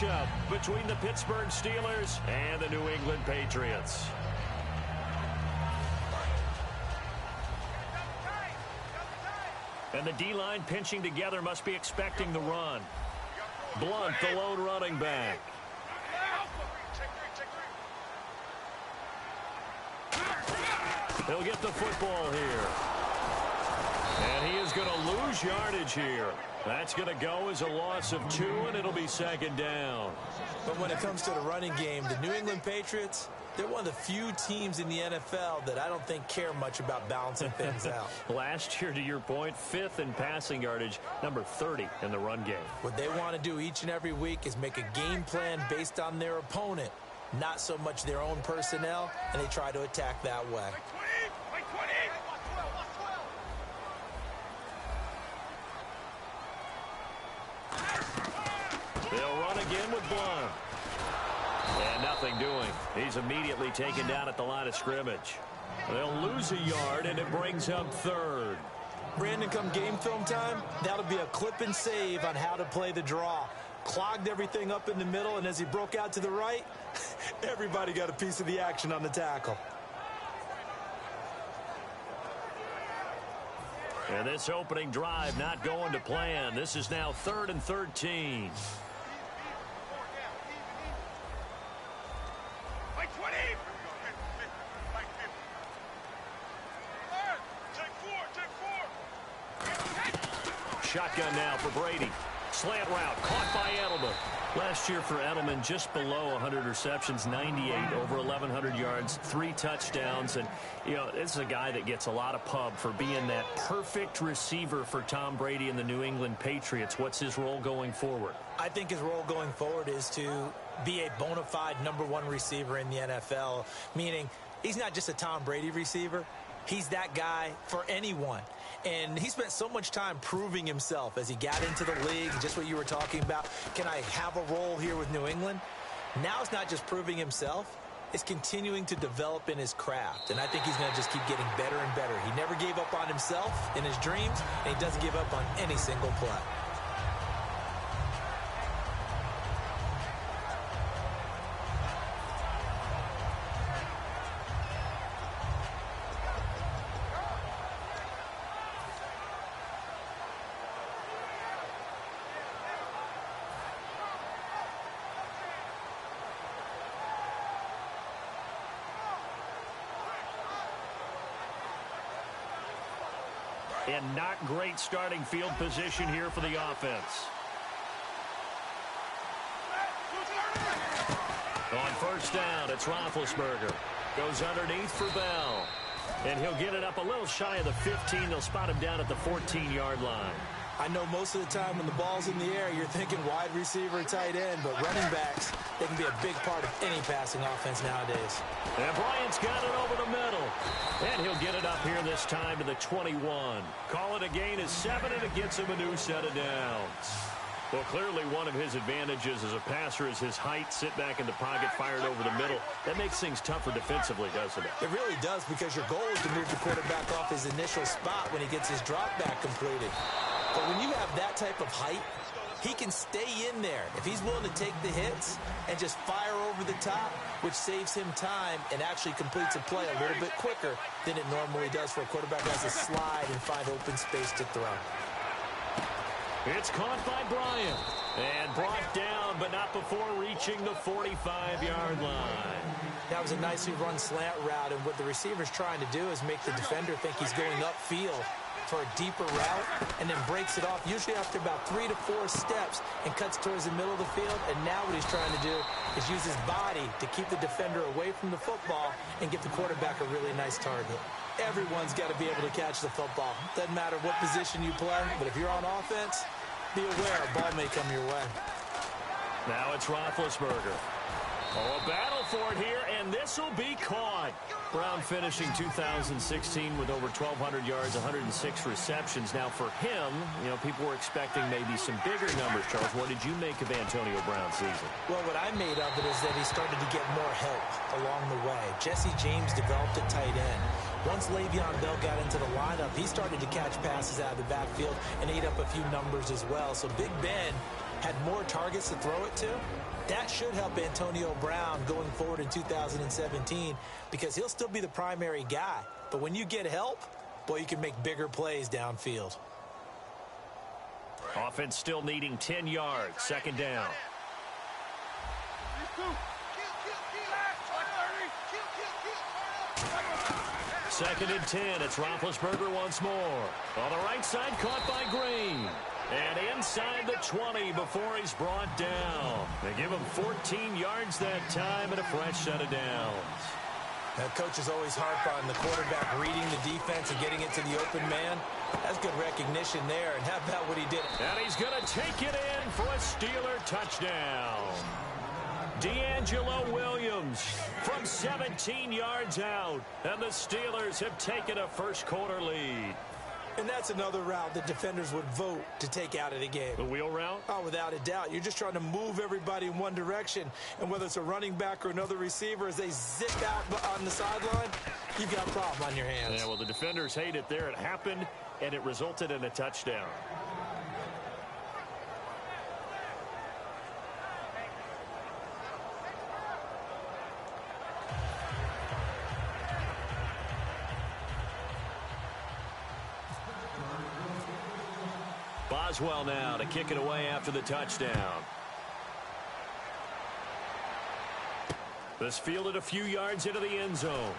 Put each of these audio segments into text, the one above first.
matchup between the Pittsburgh Steelers and the New England Patriots. And the D-line pinching together must be expecting the run. Blunt, the lone running back. He'll get the football here. And he is going to lose yardage here. That's going to go as a loss of 2, and it'll be second down. But when it comes to the running game, the New England Patriots, they're one of the few teams in the NFL that I don't think care much about balancing things out. Last year, to your point, 5th in passing yardage, number 30 in the run game. What they want to do each and every week is make a game plan based on their opponent, not so much their own personnel, and they try to attack that way. They'll run again with Blunt. And nothing doing. He's immediately taken down at the line of scrimmage. They'll lose a yard, and it brings up 3rd. Brandon, come game film time, that'll be a clip and save on how to play the draw. Clogged everything up in the middle, and as he broke out to the right, everybody got a piece of the action on the tackle. And this opening drive not going to plan. This is now 3rd and 13. Shotgun now for Brady. Slant route caught by Edelman. Last year for Edelman, just below 100 receptions, 98, over 1,100 yards, 3 touchdowns. And, you know, this is a guy that gets a lot of pub for being that perfect receiver for Tom Brady and the New England Patriots. What's his role going forward? I think his role going forward is to be a bona fide #1 receiver in the NFL, meaning he's not just a Tom Brady receiver. He's that guy for anyone. And he spent so much time proving himself as he got into the league, just what you were talking about. Can I have a role here with New England? Now it's not just proving himself. It's continuing to develop in his craft. And I think he's going to just keep getting better and better. He never gave up on himself in his dreams, and he doesn't give up on any single play. And not great starting field position here for the offense. On first down, it's Roethlisberger. Goes underneath for Bell. And he'll get it up a little shy of the 15. They'll spot him down at the 14-yard line. I know most of the time when the ball's in the air, you're thinking wide receiver, tight end, but running backs, they can be a big part of any passing offense nowadays. And Bryant's got it over the middle. And he'll get it up here this time to the 21. Call it a gain of 7, and it gets him a new set of downs. Well, clearly one of his advantages as a passer is his height. Sit back in the pocket, fired over the middle. That makes things tougher defensively, doesn't it? It really does, because your goal is to move the quarterback off his initial spot when he gets his drop back completed. But when you have that type of height, he can stay in there if he's willing to take the hits and just fire over the top, which saves him time and actually completes a play a little bit quicker than it normally does for a quarterback who has to slide and find open space to throw. It's caught by Bryant and brought down, but not before reaching the 45-yard line. That was a nicely run slant route, and what the receiver's trying to do is make the defender think he's going upfield for a deeper route, and then breaks it off, usually after about 3 to 4 steps, and cuts towards the middle of the field. And now what he's trying to do is use his body to keep the defender away from the football and give the quarterback a really nice target. Everyone's got to be able to catch the football. Doesn't matter what position you play, but if you're on offense, be aware a ball may come your way. Now it's Roethlisberger. Oh, a battle for it here, and this will be caught. Brown finishing 2016 with over 1,200 yards, 106 receptions. Now for him, you know, people were expecting maybe some bigger numbers. Charles, what did you make of Antonio Brown's season? Well, what I made of it is that he started to get more help along the way. Jesse James developed a tight end. Once Le'Veon Bell got into the lineup, he started to catch passes out of the backfield and ate up a few numbers as well. So Big Ben had more targets to throw it to. That should help Antonio Brown going forward in 2017 because he'll still be the primary guy. But when you get help, boy, you can make bigger plays downfield. Offense still needing 10 yards. 2nd down. Second and 10. It's Roethlisberger once more. On the right side, caught by Green. And inside the 20 before he's brought down. They give him 14 yards that time and a fresh set of downs. Now, coaches always harp on the quarterback reading the defense and getting into the open man. That's good recognition there. And how about what he did? And he's going to take it in for a Steeler touchdown. D'Angelo Williams from 17 yards out. And the Steelers have taken a first-quarter lead. And that's another route the defenders would vote to take out of the game. The wheel route? Oh, without a doubt. You're just trying to move everybody in one direction. And whether it's a running back or another receiver, as they zip out on the sideline, you've got a problem on your hands. Yeah, well, the defenders hate it there. It happened, and it resulted in a touchdown. Boswell now to kick it away after the touchdown. This fielded a few yards into the end zone.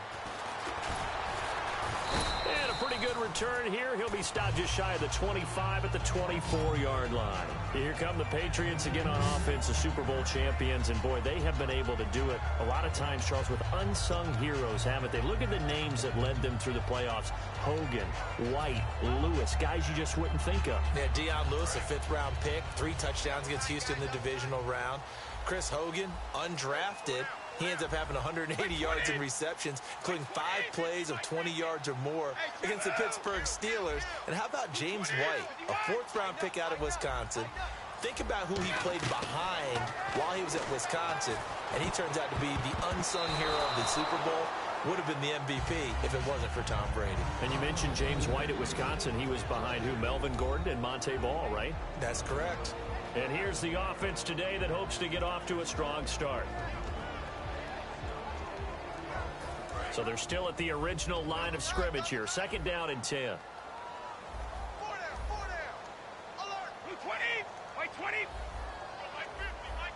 And a pretty good return here. He'll be stopped just shy of the 25 at the 24-yard line. Here come the Patriots again on offense, the Super Bowl champions. And, boy, they have been able to do it a lot of times, Charles, with unsung heroes, haven't they? Look at the names that led them through the playoffs. Hogan, White, Lewis, guys you just wouldn't think of. Yeah, Deion Lewis, a 5th-round pick, 3 touchdowns against Houston in the divisional round. Chris Hogan, undrafted. He ends up having 180 yards in receptions, including 5 plays of 20 yards or more against the Pittsburgh Steelers. And how about James White, a 4th-round pick out of Wisconsin? Think about who he played behind while he was at Wisconsin, and he turns out to be the unsung hero of the Super Bowl. Would have been the MVP if it wasn't for Tom Brady. And you mentioned James White at Wisconsin. He was behind who? Melvin Gordon and Monte Ball, right? That's correct. And here's the offense today that hopes to get off to a strong start. So they're still at the original line of scrimmage here. 2nd down and 10. 4 down, 4 down. Alert. 20, by 20. By 50, by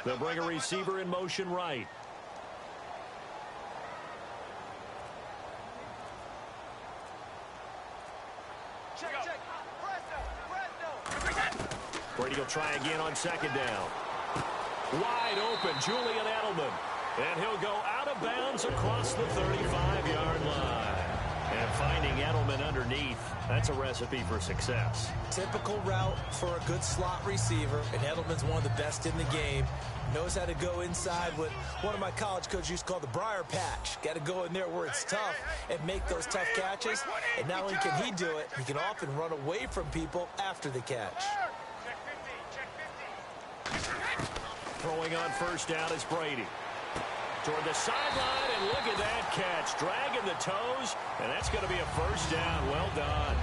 50. They'll bring a receiver in motion right. Check. Presto. Brady will try again on 2nd down. Wide open, Julian Edelman. And he'll go out of bounds across the 35-yard line. And finding Edelman underneath, that's a recipe for success. Typical route for a good slot receiver, and Edelman's one of the best in the game. Knows how to go inside what one of my college coaches used to call the briar patch. Got to go in there where it's tough and make those tough catches. And not only can he do it, he can often run away from people after the catch. Throwing on 1st down is Brady. Toward the sideline, and look at that catch. Dragging the toes, and that's going to be a 1st down. Well done.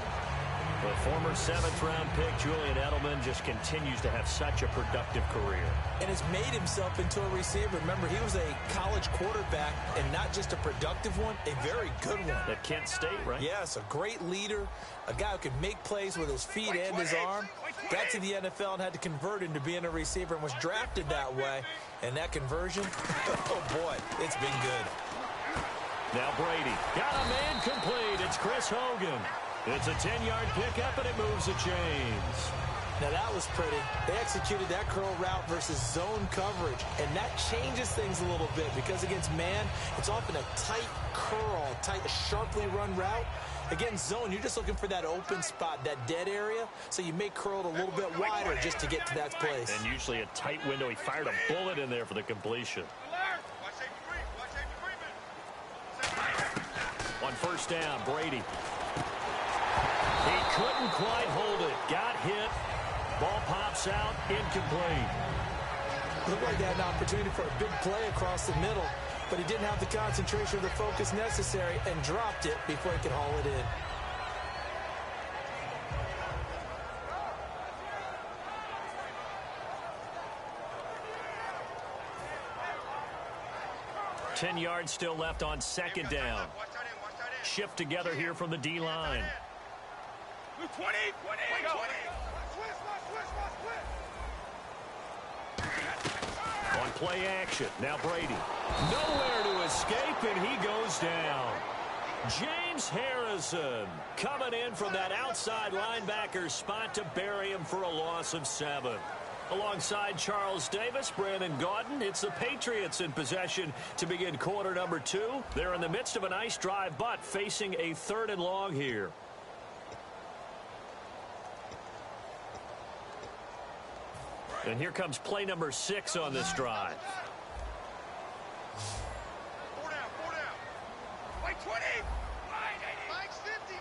The former 7th-round pick, Julian Edelman, just continues to have such a productive career. And has made himself into a receiver. Remember, he was a college quarterback, and not just a productive one, a very good one. At Kent State, right? Yes, a great leader, a guy who can make plays with his feet and his arm. Got to the NFL and had to convert into being a receiver and was drafted that way. And that conversion, oh boy, it's been good. Now Brady got a man complete. It's Chris Hogan. It's a 10-yard pickup, and it moves the chains. Now that was pretty. They executed that curl route versus zone coverage, and that changes things a little bit because against man, it's often a tight curl, tight, sharply run route. Against zone, you're just looking for that open spot, that dead area, so you may curl it a little bit wider just to get to that place. And usually a tight window. He fired a bullet in there for the completion. On 1st down, Brady. He couldn't quite hold it. Got hit. Ball pops out. Incomplete. Looked like they had an opportunity for a big play across the middle, but he didn't have the concentration or the focus necessary and dropped it before he could haul it in. 10 yards still left on second down. Shift together here from the D-line. 20. On play action, now Brady. Nowhere to escape, and he goes down. James Harrison coming in from that outside linebacker spot to bury him for a loss of 7. Alongside Charles Davis, Brandon Gaudin, it's the Patriots in possession to begin quarter number 2. They're in the midst of a nice drive, but facing a 3rd and long here. And here comes play number 6 on this drive. 4 down. Mike 20. Mike's 50.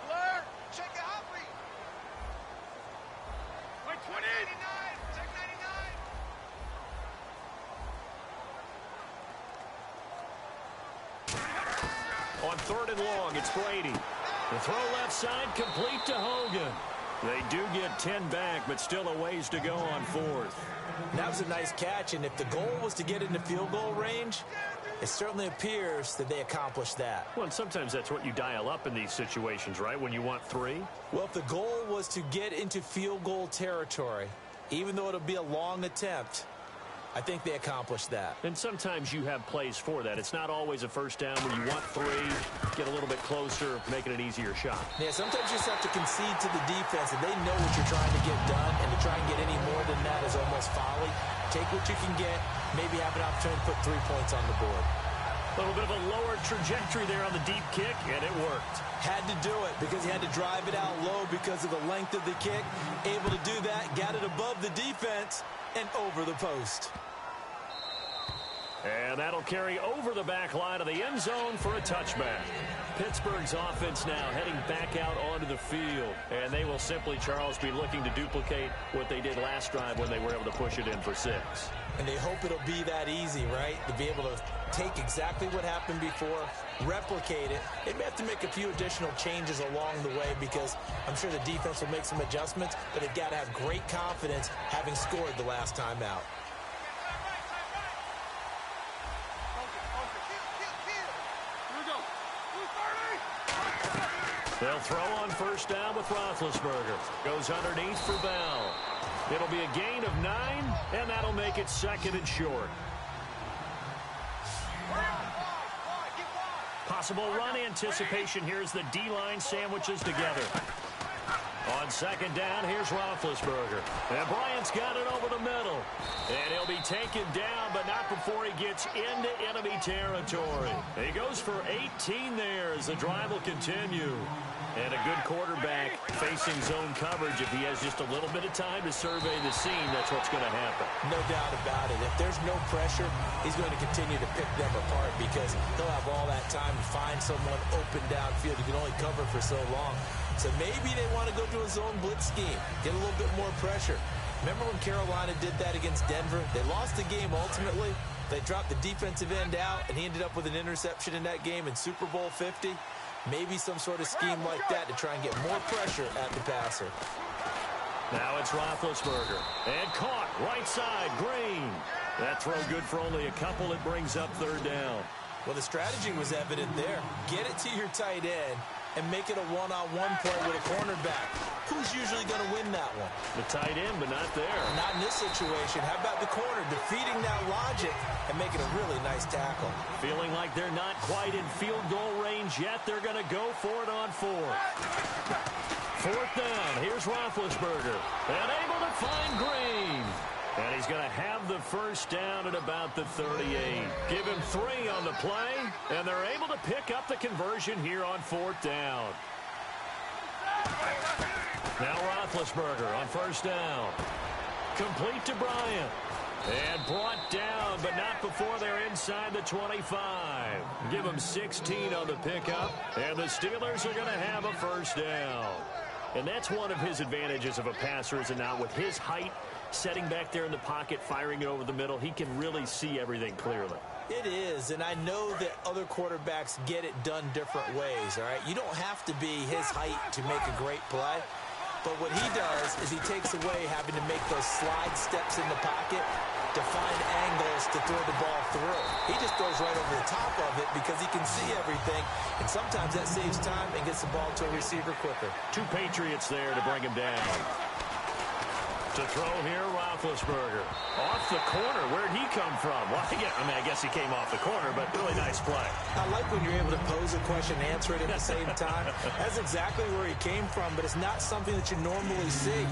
Blair, check the hot read. Mike 20. 99. Check 99. On 3rd and long, it's Brady. The throw left side, complete to Hogan. They do get 10 back, but still a ways to go on 4th. That was a nice catch, and if the goal was to get into field goal range, it certainly appears that they accomplished that. Well, and sometimes that's what you dial up in these situations, right, when you want 3? Well, if the goal was to get into field goal territory, even though it'll be a long attempt, I think they accomplished that. And sometimes you have plays for that. It's not always a first down when you want 3, get a little bit closer, making an easier shot. Yeah, sometimes you just have to concede to the defense, and they know what you're trying to get done, and to try and get any more than that is almost folly. Take what you can get, maybe have an opportunity to put 3 points on the board. A little bit of a lower trajectory there on the deep kick, and it worked. Had to do it because he had to drive it out low because of the length of the kick. Able to do that, got it above the defense and over the post. And that'll carry over the back line of the end zone for a touchback. Pittsburgh's offense now heading back out onto the field. And they will simply, Charles, be looking to duplicate what they did last drive when they were able to push it in for 6. And they hope it'll be that easy, right? To be able to take exactly what happened before, replicate it. They may have to make a few additional changes along the way because I'm sure the defense will make some adjustments, but they've got to have great confidence having scored the last time out. They'll throw on first down with Roethlisberger. Goes underneath for Bell. It'll be a gain of 9, and that'll make it 2nd and short. Possible run anticipation here as the D-line sandwiches together. On 2nd down, here's Roethlisberger. And Bryant's got it over the middle. And he'll be taken down, but not before he gets into enemy territory. He goes for 18 there as the drive will continue. And a good quarterback facing zone coverage. If he has just a little bit of time to survey the scene, that's what's going to happen. No doubt about it. If there's no pressure, he's going to continue to pick them apart because he'll have all that time to find someone open downfield. He can only cover for so long. So maybe they want to go to a zone blitz scheme, get a little bit more pressure. Remember when Carolina did that against Denver? They lost the game ultimately. They dropped the defensive end out, and he ended up with an interception in that game in Super Bowl 50. Maybe some sort of scheme like that to try and get more pressure at the passer. Now it's Roethlisberger. And caught right side, Green. That throw good for only a couple. It brings up 3rd down. Well, the strategy was evident there. Get it to your tight end and make it a one-on-one play with a cornerback. Who's usually going to win that one? The tight end, but not there. Not in this situation. How about the corner defeating that logic and making a really nice tackle? Feeling like they're not quite in field goal range yet. They're going to go for it on 4th. 4th down. Here's Roethlisberger. And able to find Green. And he's going to have the first down at about the 38. Give him 3 on the play, and they're able to pick up the conversion here on 4th down. Now Roethlisberger on first down. Complete to Bryant. And brought down, but not before they're inside the 25. Give him 16 on the pickup, and the Steelers are going to have a first down. And that's one of his advantages of a passer, is it not? With his height, setting back there in the pocket, firing it over the middle, he can really see everything clearly. It is, and I know that other quarterbacks get it done different ways, all right? You don't have to be his height to make a great play. But what he does is he takes away having to make those slide steps in the pocket to find angles to throw the ball through. He just throws right over the top of it because he can see everything, and sometimes that saves time and gets the ball to a receiver quicker. 2 Patriots there to bring him down. To throw here, Roethlisberger. Off the corner. Where'd he come from? Well, I guess he came off the corner, but really nice play. I like when you're able to pose a question and answer it at the same time. That's exactly where he came from, but it's not something that you normally see.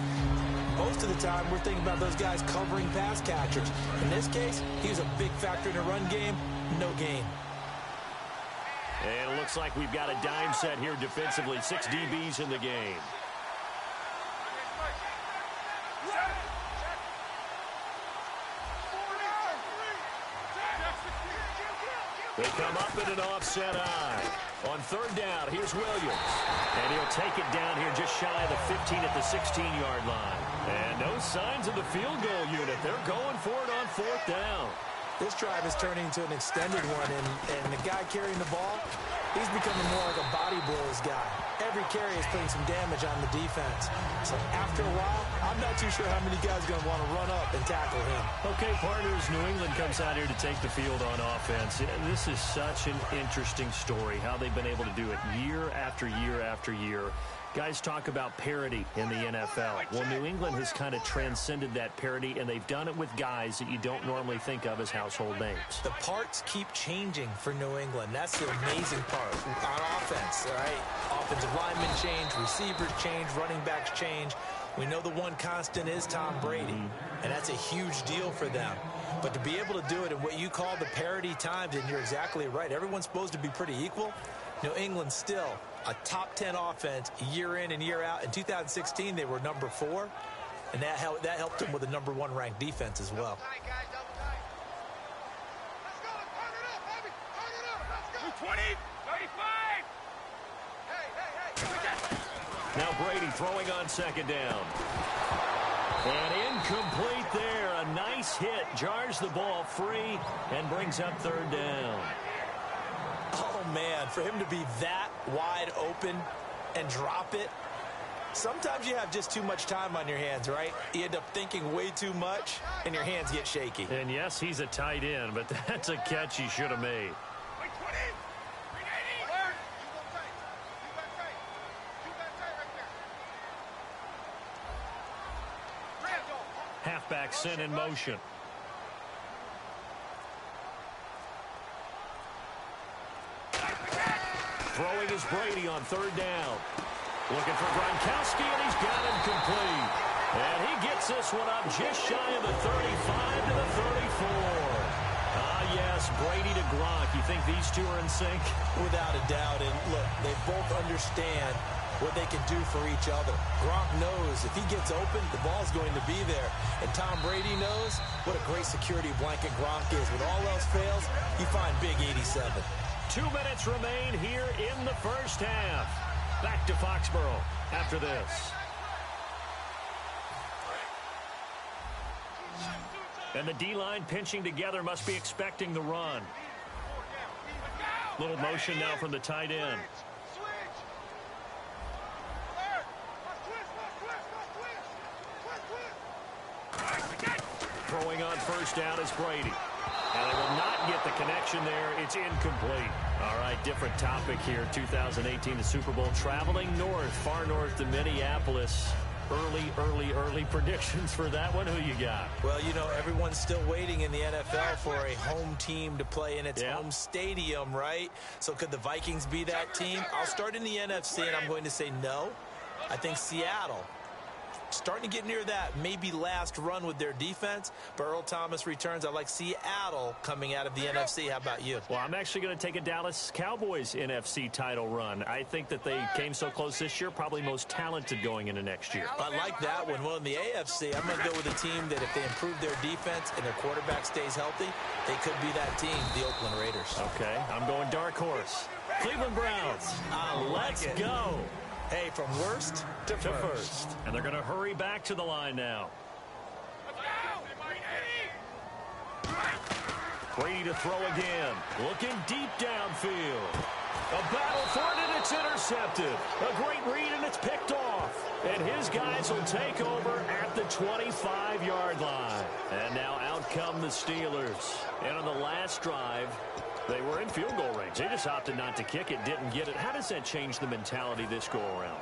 Most of the time, we're thinking about those guys covering pass catchers. In this case, he was a big factor in the run game. No gain. And it looks like we've got a dime set here defensively. 6 DBs in the game. They come up in an offset eye. On 3rd down, here's Williams. And he'll take it down here just shy of the 15 at the 16-yard line. And no signs of the field goal unit. They're going for it on 4th down. This drive is turning into an extended one, and the guy carrying the ball, he's becoming more like a body blows guy. Every carry is putting some damage on the defense. So after a while, I'm not too sure how many guys are going to want to run up and tackle him. Okay, partners, New England comes out here to take the field on offense. This is such an interesting story, how they've been able to do it year after year after year. Guys talk about parity in the NFL. Well, New England has kind of transcended that parity, and they've done it with guys that you don't normally think of as household names. The parts keep changing for New England. That's the amazing part on offense, all right? Offensive linemen change, receivers change, running backs change. We know the one constant is Tom Brady, and that's a huge deal for them. But to be able to do it in what you call the parity times, and you're exactly right, everyone's supposed to be pretty equal. New England still a top 10 offense year in and year out. In 2016, they were number 4, and that helped them with a number 1 ranked defense as well. Let's go. Turn it up, baby. Turn it up. Let's go. 20, 35. Hey. Now Brady throwing on 2nd down. And incomplete there. A nice hit. Jars the ball free and brings up 3rd down. Oh, man, for him to be that wide open and drop it, sometimes you have just too much time on your hands, right? You end up thinking way too much, and your hands get shaky. And, yes, he's a tight end, but that's a catch he should have made. Halfback sent in motion. Throwing is Brady on 3rd down. Looking for Gronkowski, and he's got him complete. And he gets this one up just shy of the 35 to the 34. Ah, yes, Brady to Gronk. You think these two are in sync? Without a doubt. And, look, they both understand what they can do for each other. Gronk knows if he gets open, the ball's going to be there. And Tom Brady knows what a great security blanket Gronk is. When all else fails, you find Big 87. 2 minutes remain here in the 1st half. Back to Foxborough after this. And the D-line pinching together, must be expecting the run. Little motion now from the tight end. Throwing on 1st down is Brady. And they will not get the connection there. It's incomplete. All right, different topic here. 2018, the Super Bowl, traveling north, far north to Minneapolis. Early predictions for that one. Who you got? Well, you know, everyone's still waiting in the NFL for a home team to play in its home stadium, right? So could the Vikings be that team? I'll start in the NFC, and I'm going to say no. I think Seattle, starting to get near that maybe last run with their defense. But Earl Thomas returns. I like Seattle coming out of the NFC. How about you? Well, I'm actually going to take a Dallas Cowboys NFC title run. I think that they came so close this year, probably most talented going into next year. I like that one. Well, in the AFC, I'm going to go with a team that if they improve their defense and their quarterback stays healthy, they could be that team, the Oakland Raiders. Okay, I'm going dark horse. Cleveland Browns. Let's go. Hey, from worst to first. And they're going to hurry back to the line now. Brady to throw again. Looking deep downfield. A battle for it, and it's intercepted. A great read, and it's picked off. And his guys will take over at the 25-yard line. And now out come the Steelers. And on the last drive, they were in field goal range. They just opted not to kick it, didn't get it. How does that change the mentality this go-around?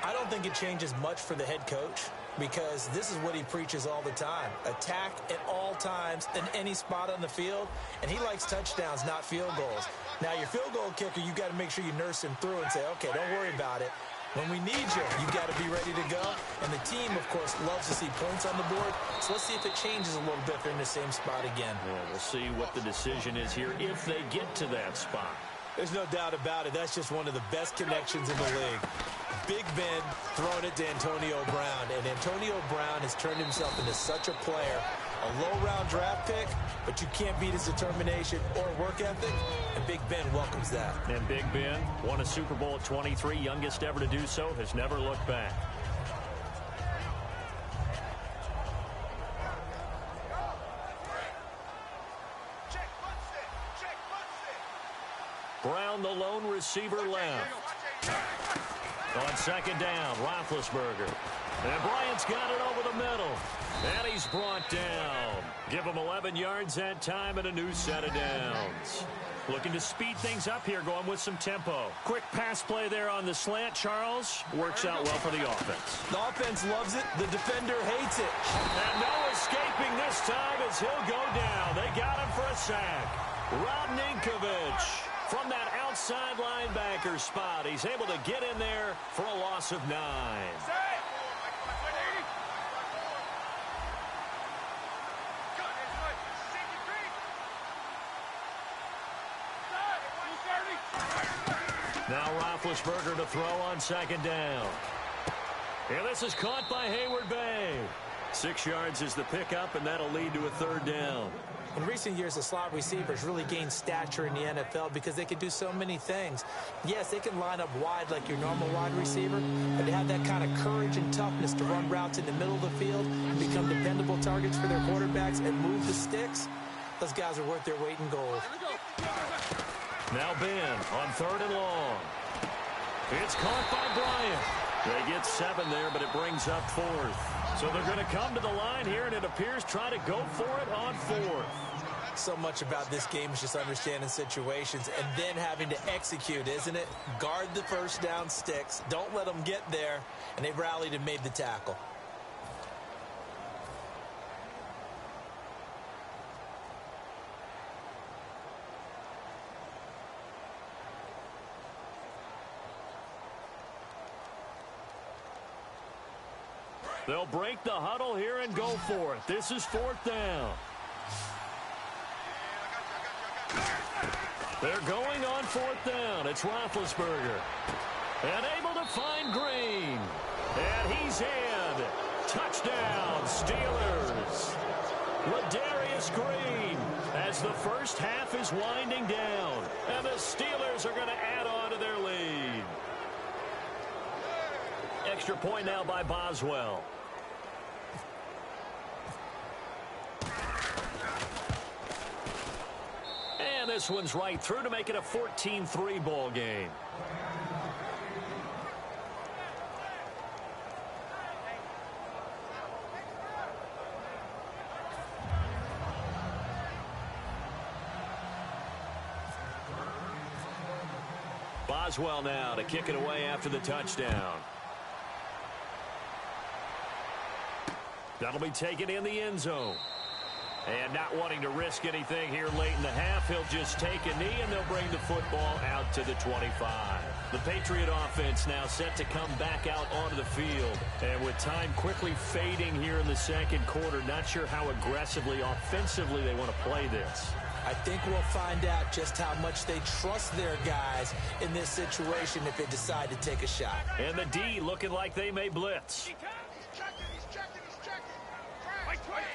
I don't think it changes much for the head coach because this is what he preaches all the time. Attack at all times in any spot on the field, and he likes touchdowns, not field goals. Now, your field goal kicker, you got to make sure you nurse him through and say, okay, don't worry about it. When we need you, you got to be ready to go. And the team, of course, loves to see points on the board. So let's see if it changes a little bit if they're in the same spot again. Yeah, we'll see what the decision is here if they get to that spot. There's no doubt about it. That's just one of the best connections in the league. Big Ben throwing it to Antonio Brown. And Antonio Brown has turned himself into such a player. A low-round draft pick, but you can't beat his determination or work ethic. And Big Ben welcomes that. And Big Ben won a Super Bowl at 23, youngest ever to do so, has never looked back. Brown, the lone receiver, left. On second down, Roethlisberger. And Bryant's got it over the middle. And he's brought down. Give him 11 yards that time and a new set of downs. Looking to speed things up here, going with some tempo. Quick pass play there on the slant, Charles. Works out well for the offense. The offense loves it. The defender hates it. And no escaping this time as he'll go down. They got him for a sack. Rob Ninkovich. From that outside linebacker spot, he's able to get in there for a loss of 9. Now Roethlisberger to throw on second down. And this is caught by Hayward Bay. 6 yards is the pickup, and that'll lead to a third down. In recent years, the slot receivers really gained stature in the NFL because they can do so many things. Yes, they can line up wide like your normal wide receiver, but they have that kind of courage and toughness to run routes in the middle of the field and become dependable targets for their quarterbacks and move the sticks. Those guys are worth their weight in gold. Now Ben on third and long. It's caught by Bryant. They get 7 there, but it brings up 4th. So they're going to come to the line here, and it appears try to go for it on 4th. So much about this game is just understanding situations and then having to execute, isn't it? Guard the first down sticks. Don't let them get there. And they rallied and made the tackle. They'll break the huddle here and go for it. This is 4th down. They're going on 4th down. It's Roethlisberger. And able to find Green. And he's in. Touchdown, Steelers. Ladarius Green as the first half is winding down. And the Steelers are going to add on to their lead. Extra point now by Boswell. And this one's right through to make it a 14-3 ball game. Boswell now to kick it away after the touchdown. That'll be taken in the end zone. And not wanting to risk anything here late in the half, he'll just take a knee, and they'll bring the football out to the 25. The Patriot offense now set to come back out onto the field. And with time quickly fading here in the second quarter, not sure how aggressively, offensively they want to play this. I think we'll find out just how much they trust their guys in this situation if they decide to take a shot. And the D looking like they may blitz. He's checking. Mike 20.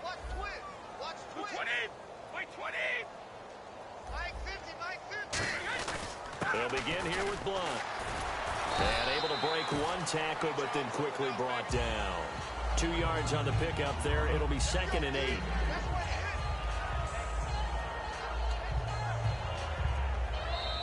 Watch 20. Mike 20. Mike 50. They'll begin here with Blunt. And able to break one tackle, but then quickly brought down. 2 yards on the pickup there. It'll be 2nd and 8.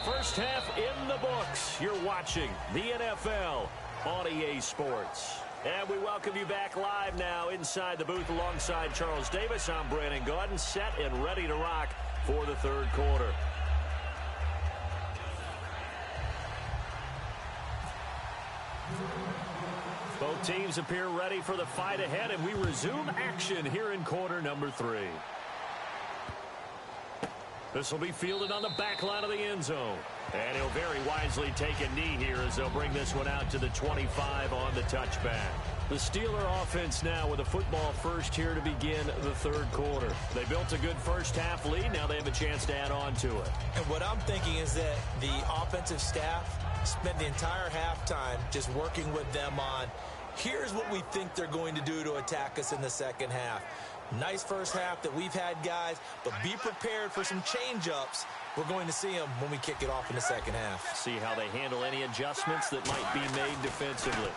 First half in the books. You're watching the NFL on EA Sports. And we welcome you back live now inside the booth alongside Charles Davis. I'm Brandon Gaudin, set and ready to rock for the third quarter. Both teams appear ready for the fight ahead, and we resume action here in quarter number 3. This will be fielded on the back line of the end zone. And he'll very wisely take a knee here as they'll bring this one out to the 25 on the touchback. The Steeler offense now with a football first here to begin the third quarter. They built a good first half lead. Now they have a chance to add on to it. And what I'm thinking is that the offensive staff spent the entire halftime just working with them on, here's what we think they're going to do to attack us in the second half. Nice first half that we've had, guys, but be prepared for some change-ups. We're going to see them when we kick it off in the second half. See how they handle any adjustments that might be made defensively.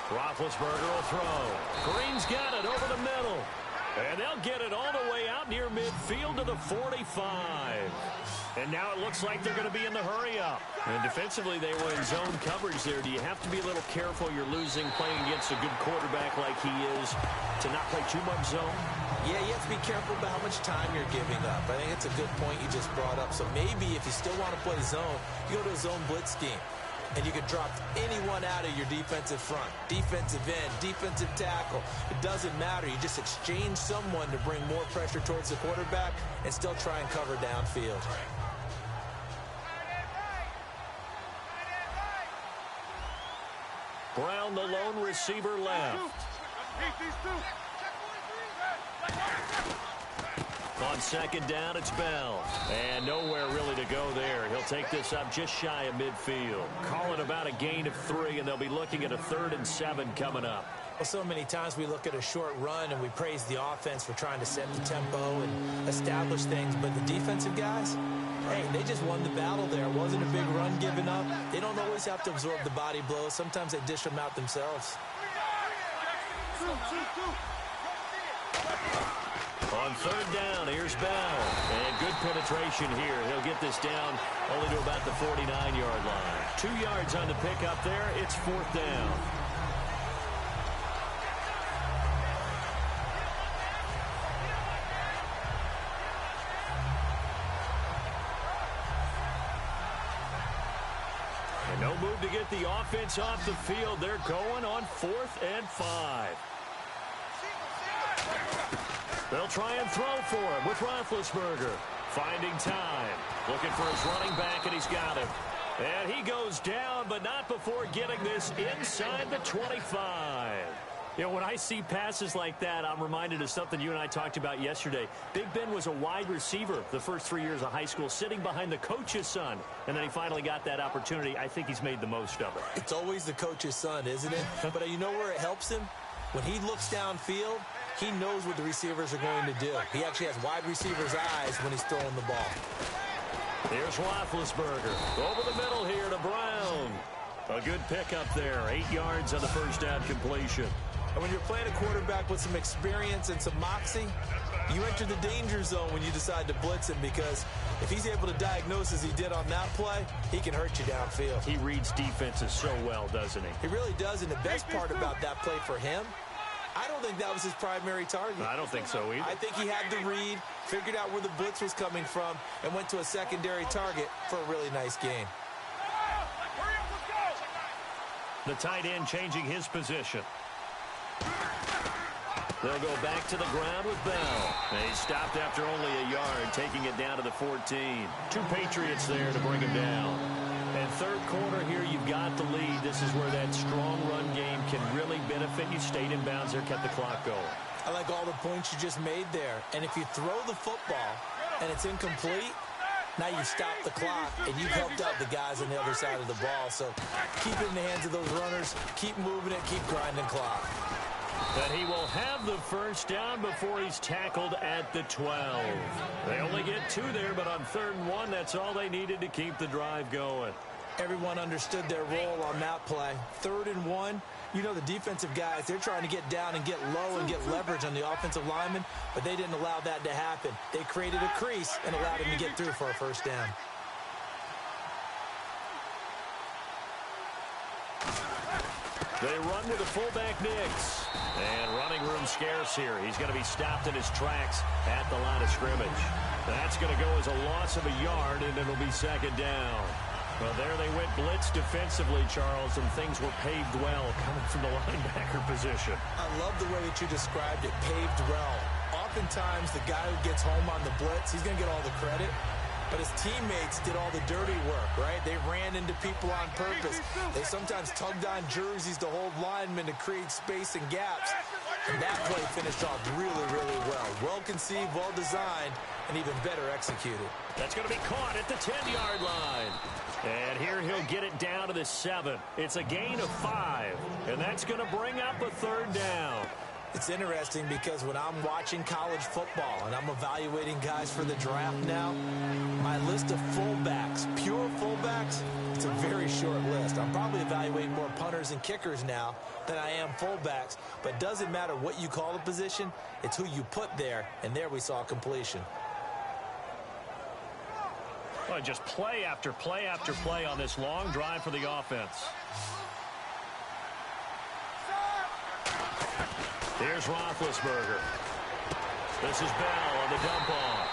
Roethlisberger will throw. Green's got it over the middle. And they'll get it all the way out near midfield to the 45. And now it looks like they're going to be in the hurry-up. And defensively, they were in zone coverage there. Do you have to be a little careful? You're losing playing against a good quarterback like he is to not play too much zone? Yeah, you have to be careful about how much time you're giving up. I think it's a good point you just brought up. So maybe if you still want to play zone, you go to a zone blitz scheme. And you can drop anyone out of your defensive front, defensive end, defensive tackle. It doesn't matter. You just exchange someone to bring more pressure towards the quarterback and still try and cover downfield. Brown, the lone receiver, left. On second down, it's Bell. And nowhere really to go there. He'll take this up just shy of midfield. Call it about a gain of 3, and they'll be looking at a 3rd and 7 coming up. Well, so many times we look at a short run and we praise the offense for trying to set the tempo and establish things. But the defensive guys, hey, they just won the battle there. It wasn't a big run given up. They don't always have to absorb the body blows. Sometimes they dish them out themselves. On 3rd down, here's Bell. And good penetration here. He'll get this down only to about the 49-yard line. 2 yards on the pickup there. It's 4th down. And no move to get the offense off the field. They're going on 4th and 5. They'll try and throw for him with Roethlisberger. Finding time. Looking for his running back, and he's got him. And he goes down, but not before getting this inside the 25. You know, when I see passes like that, I'm reminded of something you and I talked about yesterday. Big Ben was a wide receiver the first 3 years of high school, sitting behind the coach's son. And then he finally got that opportunity. I think he's made the most of it. It's always the coach's son, isn't it? But you know where it helps him? When he looks downfield, he knows what the receivers are going to do. He actually has wide receivers' eyes when he's throwing the ball. Here's Roethlisberger. Over the middle here to Brown. A good pickup there. 8 yards on the first down completion. And when you're playing a quarterback with some experience and some moxie, you enter the danger zone when you decide to blitz him, because if he's able to diagnose as he did on that play, he can hurt you downfield. He reads defenses so well, doesn't he? He really does, and the best part about that play for him, I don't think that was his primary target. I don't think so either. I think he had the read, figured out where the blitz was coming from, and went to a secondary target for a really nice gain. The tight end changing his position. They'll go back to the ground with Bell. They stopped after only a yard, taking it down to the 14. 2 Patriots there to bring him down. And third quarter here, you've got the lead. This is where that strong run game can really benefit you. Stayed in bounds there, kept the clock going. I like all the points you just made there. And if you throw the football and it's incomplete, now you've stopped the clock and you've helped out the guys on the other side of the ball. So keep it in the hands of those runners. Keep moving it. Keep grinding clock. But he will have the first down before he's tackled at the 12. They only get 2 there, but on 3rd and 1, that's all they needed to keep the drive going. Everyone understood their role on that play. 3rd and 1, you know the defensive guys, they're trying to get down and get low and get leverage on the offensive lineman, but they didn't allow that to happen. They created a crease and allowed him to get through for a first down. They run with a fullback mix. And running room scarce here. He's going to be stopped in his tracks at the line of scrimmage. That's going to go as a loss of a yard, and it'll be second down. Well, there they went blitz defensively, Charles, and things were paved well coming from the linebacker position. I love the way that you described it, paved well. Oftentimes, the guy who gets home on the blitz, he's going to get all the credit. But his teammates did all the dirty work, right? They ran into people on purpose. They sometimes tugged on jerseys to hold linemen to create space and gaps. And that play finished off really, really well. Well-conceived, well-designed, and even better executed. That's going to be caught at the 10-yard line. And here he'll get it down to the 7. It's a gain of 5. And that's going to bring up a third down. It's interesting because when I'm watching college football and I'm evaluating guys for the draft now, my list of fullbacks, pure fullbacks, it's a very short list. I'm probably evaluating more punters and kickers now than I am fullbacks. But it doesn't matter what you call the position, it's who you put there. And there we saw completion. Well, just play after play after play on this long drive for the offense. Here's Roethlisberger. This is Bell on the dump off.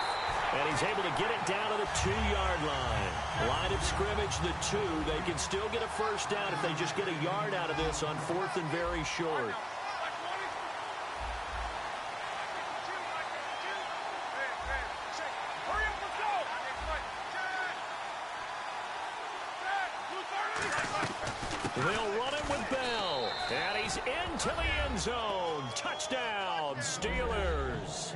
And he's able to get it down to the 2-yard line. Line of scrimmage, the 2. They can still get a first down if they just get a yard out of this on 4th and very short. They'll run it with Bell. And he's into the end zone. Touchdown, Steelers.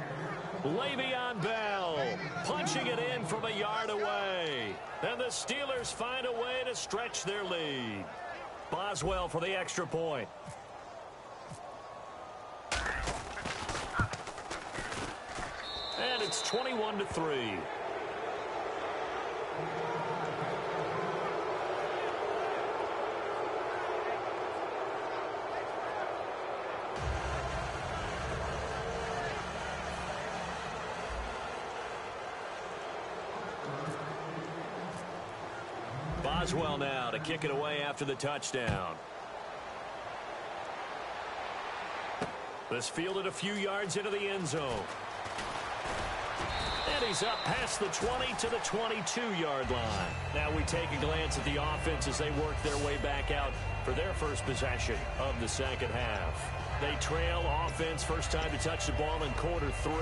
Le'Veon Bell punching it in from a yard away. And the Steelers find a way to stretch their lead. Boswell for the extra point. And it's 21-3. Boswell now to kick it away after the touchdown. This fielded a few yards into the end zone. And he's up past the 20 to the 22-yard line. Now we take a glance at the offense as they work their way back out for their first possession of the second half. They trail offense, first time to touch the ball in quarter 3,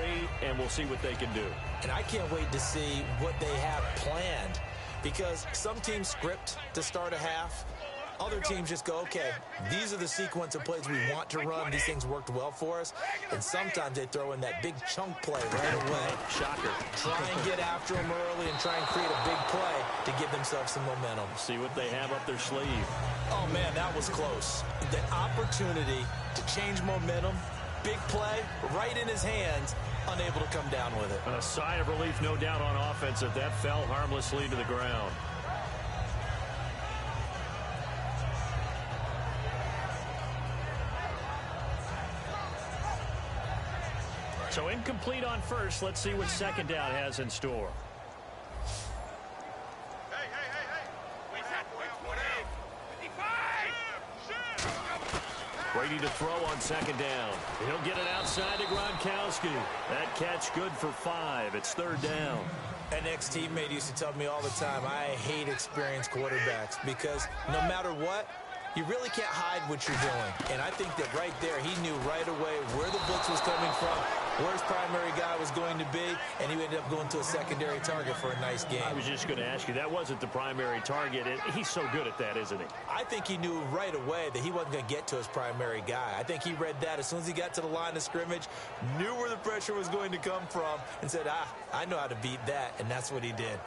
and we'll see what they can do. And I can't wait to see what they have planned. Because some teams script to start a half. Other teams just go, okay, these are the sequence of plays we want to run. These things worked well for us. And sometimes they throw in that big chunk play right away. Shocker. Try and get after them early and try and create a big play to give themselves some momentum. See what they have up their sleeve. Oh, man, that was close. The opportunity to change momentum, big play, right in his hands, unable to come down with it. A sigh of relief, no doubt, on offense that fell harmlessly to the ground. So incomplete on first. Let's see what second down has in store. Brady to throw on second down. He'll get it outside to Gronkowski. That catch good for 5. It's third down. An ex-teammate used to tell me all the time, I hate experienced quarterbacks because no matter what, you really can't hide what you're doing. And I think that right there, he knew right away where the blitz was coming from, where his primary guy was going to be, and he ended up going to a secondary target for a nice game. I was just going to ask you, that wasn't the primary target. He's so good at that, isn't he? I think he knew right away that he wasn't going to get to his primary guy. I think he read that as soon as he got to the line of scrimmage, knew where the pressure was going to come from, and said, I know how to beat that, and that's what he did.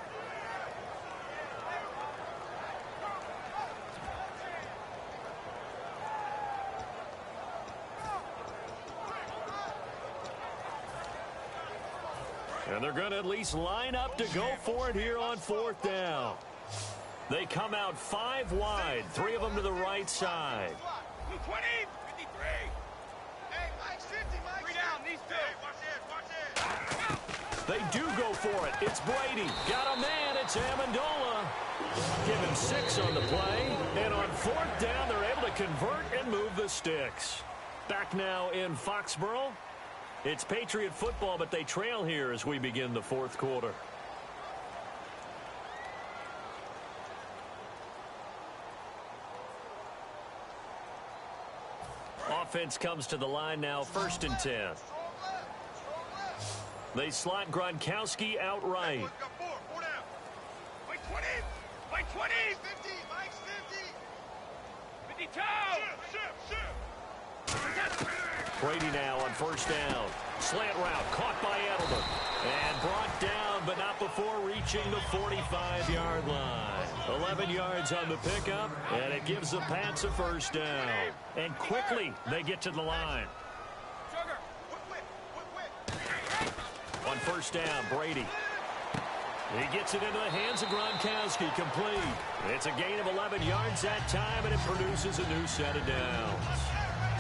And they're going to at least line up to go for it here on fourth down. They come out 5 wide, 3 of them to the right side. 20, 53. Hey, Mike's 50, Mike. 3 down, these 2. Watch this. They do go for it. It's Brady. Got a man. It's Amendola. Give him 6 on the play. And on 4th down, they're able to convert and move the sticks. Back now in Foxborough. It's Patriot football, but they trail here as we begin the 4th quarter. Offense comes to the line now, 1st and 10. They slot Gronkowski outright. Wait 20. Wait 20. 50. Mike's 50. 52. Brady now on 1st down. Slant route caught by Edelman. And brought down, but not before reaching the 45-yard line. 11 yards on the pickup, and it gives the Pats a 1st down. And quickly, they get to the line. On 1st down, Brady. He gets it into the hands of Gronkowski, complete. It's a gain of 11 yards that time, and it produces a new set of downs.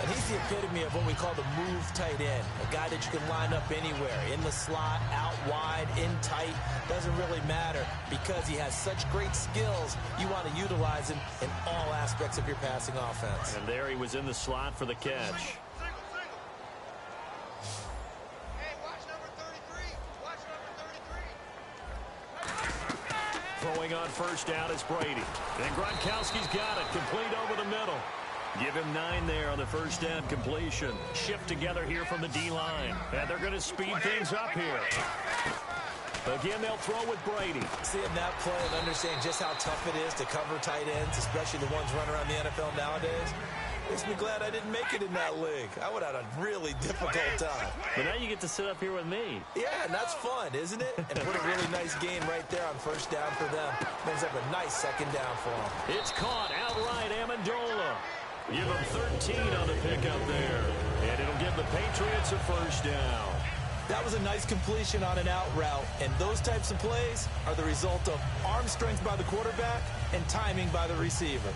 And he's the epitome of what we call the move tight end, a guy that you can line up anywhere, in the slot, out wide, in tight, doesn't really matter because he has such great skills. You want to utilize him in all aspects of your passing offense. And there he was in the slot for the catch. Throwing on 1st down is Brady. And Gronkowski's got it, complete over the middle. Give him 9 there on the 1st down completion. Shift together here from the D-line. And they're going to speed things up here. Again, they'll throw with Brady. Seeing that play and understanding just how tough it is to cover tight ends, especially the ones running around the NFL nowadays, makes me glad I didn't make it in that league. I would have had a really difficult time. But now you get to sit up here with me. Yeah, and that's fun, isn't it? And put a really nice game right there on 1st down for them. Brings up a nice 2nd down for them. It's caught outright, Amendola. Give them 13 on the pickup there. And it'll give the Patriots a 1st down. That was a nice completion on an out route. And those types of plays are the result of arm strength by the quarterback and timing by the receiver.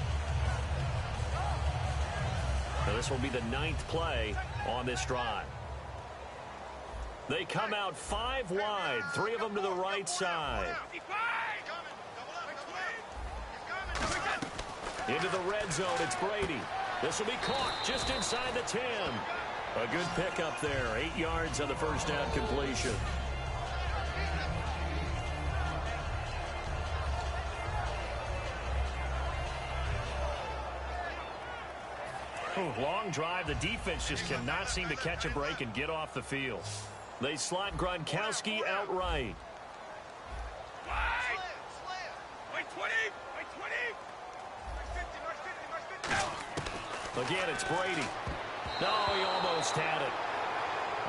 Now this will be the 9th play on this drive. They come out 5 wide, 3 of them to the right side. Into the red zone, it's Brady. This will be caught just inside the 10. A good pickup there, 8 yards on the 1st down completion. Long drive. The defense just cannot seem to catch a break and get off the field. They slot Gronkowski outright. Wait 20. Wait 20. Again, it's Brady. No, he almost had it.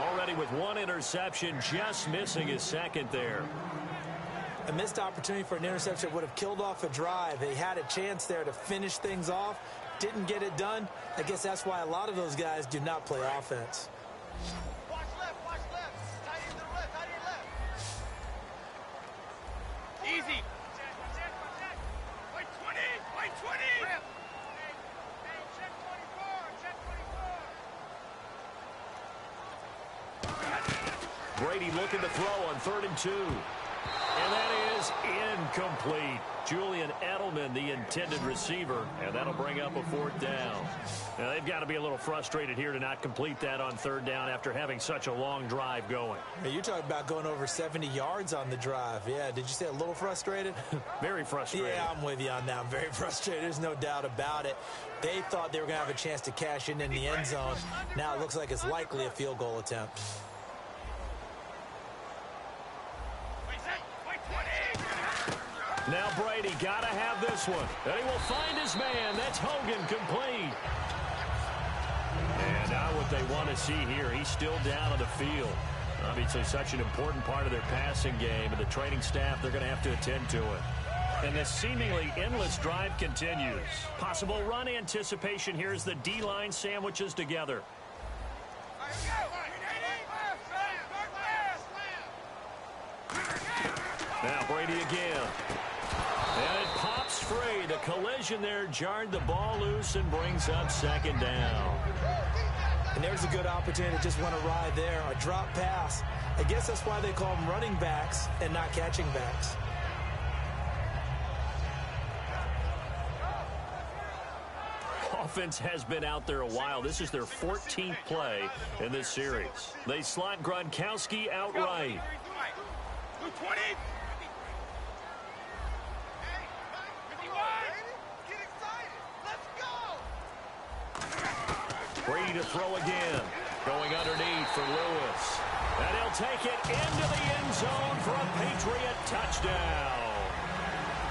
Already with 1 interception, just missing his 2nd there. A missed opportunity for an interception would have killed off a drive. They had a chance there to finish things off. Didn't get it done. I guess that's why a lot of those guys do not play offense. Watch left. Tight end to the left. Tight end left. Easy. Wait 20. Wait 20. Check 24. Brady looking to throw on 3rd and 2. And that is incomplete. Julian Edelman, the intended receiver, and that'll bring up a 4th down. Now, they've got to be a little frustrated here to not complete that on 3rd down after having such a long drive going. You're talking about going over 70 yards on the drive. Yeah, did you say a little frustrated? Very frustrated. Yeah, I'm with you on that. I'm very frustrated. There's no doubt about it. They thought they were going to have a chance to cash in the end zone. Now it looks like it's likely a field goal attempt. Now Brady got to have this one. And he will find his man. That's Hogan, complete. And now what they want to see here, he's still down on the field. Obviously such an important part of their passing game, and the training staff, they're going to have to attend to it. And this seemingly endless drive continues. Possible run anticipation here as the D-line sandwiches together. Now Brady again. And it pops free. The collision there jarred the ball loose and brings up 2nd down. And there's a good opportunity to just want to ride there. A drop pass. I guess that's why they call them running backs and not catching backs. offense has been out there a while. This is their 14th play in this series. They slot Gronkowski out right. 220. Brady to throw again. Going underneath for Lewis. And he'll take it into the end zone for a Patriot touchdown.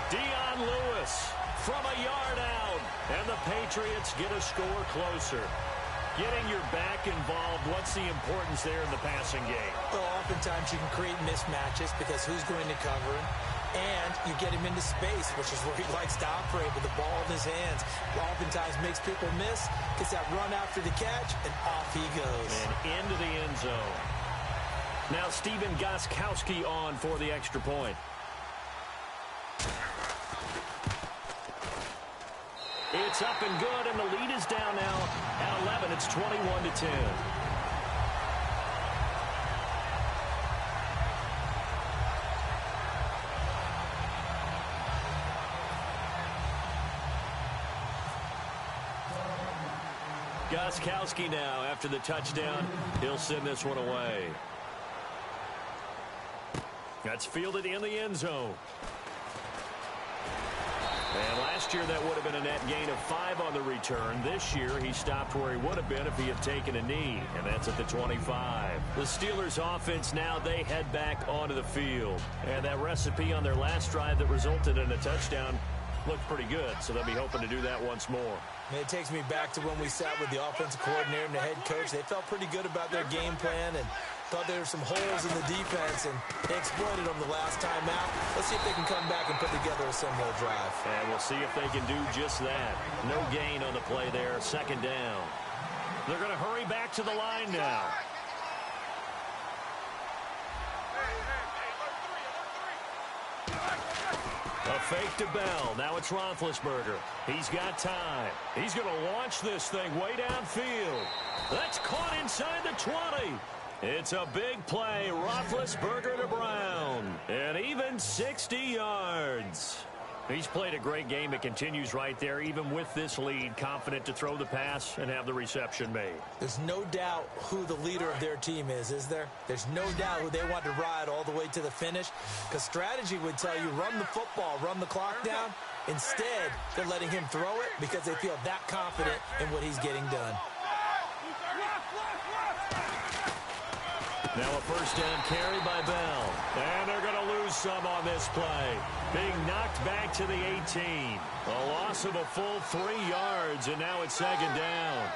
Dion Lewis from a yard out. And the Patriots get a score closer. Getting your back involved, what's the importance there in the passing game? Well, oftentimes you can create mismatches because who's going to cover him? And you get him into space, which is where he likes to operate with the ball in his hands. Oftentimes makes people miss, gets that run after the catch, and off he goes. And into the end zone. Now Stephen Gostkowski on for the extra point. It's up and good, and the lead is down now at 11. It's 21-10. Gostkowski now after the touchdown. He'll send this one away. That's fielded in the end zone. And last year that would have been a net gain of 5 on the return. This year he stopped where he would have been if he had taken a knee, and that's at the 25. The Steelers offense now, they head back onto the field. And that recipe on their last drive that resulted in a touchdown looked pretty good, so they'll be hoping to do that once more. And it takes me back to when we sat with the offensive coordinator and the head coach. They felt pretty good about their game plan and thought there were some holes in the defense, and they exploited them the last time out. Let's see if they can come back and put together a similar drive. And we'll see if they can do just that. No gain on the play there, second down. They're going to hurry back to the line now. A fake to Bell. Now it's Roethlisberger. He's got time. He's going to launch this thing way downfield. That's caught inside the 20. It's a big play. Roethlisberger to Brown. And even 60 yards. He's played a great game. It continues right there, even with this lead. Confident to throw the pass and have the reception made. There's no doubt who the leader of their team is there? There's no doubt who they want to ride all the way to the finish. Because strategy would tell you, run the football, run the clock down. Instead, they're letting him throw it because they feel that confident in what he's getting done. Now a first down carry by Bell. And they're going to lose some on this play. Being knocked back to the 18. A loss of a full 3 yards, and now it's second down.